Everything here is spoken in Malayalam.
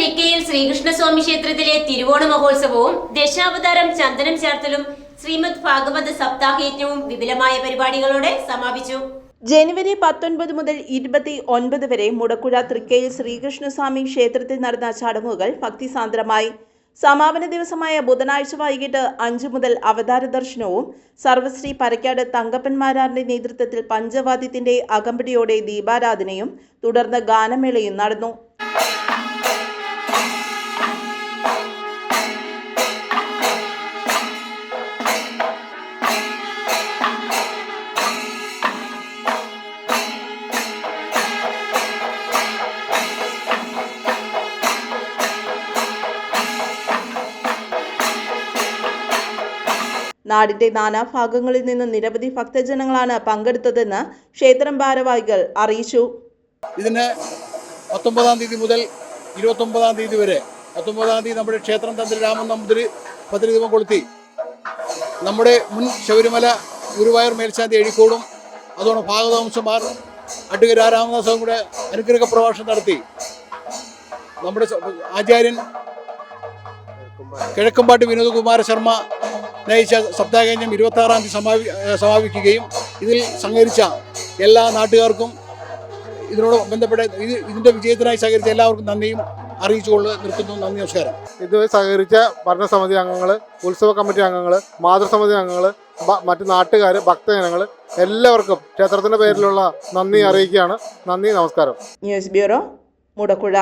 തൃക്കയിൽ ശ്രീകൃഷ്ണസ്വാമി ക്ഷേത്രത്തിലെ തിരുവോണ മഹോത്സവവും ദശാവതാരം ചന്ദനം ചാർത്തലും ശ്രീമദ് ഭാഗവത സപ്താഹയജ്ഞവും വിപുലമായ പരിപാടികളോടെ സമാപിച്ചു. ജനുവരി 19 മുതൽ 29 വരെ മുടക്കുഴ തൃക്കയിൽ ശ്രീകൃഷ്ണസ്വാമി ക്ഷേത്രത്തിൽ നടന്ന ചടങ്ങുകൾ ഭക്തിസാന്ദ്രമായി. സമാപന ദിവസമായ ബുധനാഴ്ച വൈകിട്ട് 5 മുതൽ അവതാര ദർശനവും സർവശ്രീ പരക്കാട് തങ്കപ്പൻമാരാറിന്റെ നേതൃത്വത്തിൽ പഞ്ചവാദ്യത്തിന്റെ അകമ്പടിയോടെ ദീപാരാധനയും തുടർന്ന് ഗാനമേളയും നടന്നു. നാടിന്റെ നാനാഭാഗങ്ങളിൽ നിന്ന് നിരവധി ഭക്തജനങ്ങളാണ് പങ്കെടുത്തതെന്ന് ക്ഷേത്രം ഭാരവാഹികൾ അറിയിച്ചു. ഇതിന് 19-ാം തീയതി മുതൽ 29-ാം തീയതി വരെ 19-ാം തീയതി നമ്മുടെ ക്ഷേത്രം തന്ത്രി രാമൻ നമ്പൂതിരി പത്രിദീപം കൊളുത്തി നമ്മുടെ മുൻ ശബരിമല ഗുരുവായൂർ മേൽശാന്തി എഴിക്കോടും അതോടെ ഭാഗവതവംശമാർ അഡ്വക്കേറ്റ് രാമദാസും കൂടെ അനുഗ്രഹ പ്രഭാഷണം നടത്തി. നമ്മുടെ ആചാര്യൻ കിഴക്കമ്പാട്ട് വിനോദകുമാര ശർമ്മ നയിച്ച സപ്താഹയജ്ഞം 26-ാം തീയതി സമാപിക്കുകയും ഇതിൽ സഹകരിച്ച എല്ലാ നാട്ടുകാർക്കും ഇതിനോട് ബന്ധപ്പെട്ട ഇതിൻ്റെ വിജയത്തിനായി സഹകരിച്ച എല്ലാവർക്കും നന്ദിയും അറിയിച്ചുകൊണ്ട് നിർത്തുന്നു. നന്ദി, നമസ്കാരം. ഇതുവരെ സഹകരിച്ച ഭരണസമിതി അംഗങ്ങൾ, ഉത്സവ കമ്മിറ്റി അംഗങ്ങൾ, മാതൃസമിതി അംഗങ്ങൾ, മറ്റ് നാട്ടുകാർ, ഭക്തജനങ്ങൾ എല്ലാവർക്കും ക്ഷേത്രത്തിൻ്റെ പേരിലുള്ള നന്ദി അറിയിക്കുകയാണ്. നന്ദി, നമസ്കാരം. News bureau, Mudakkuzha.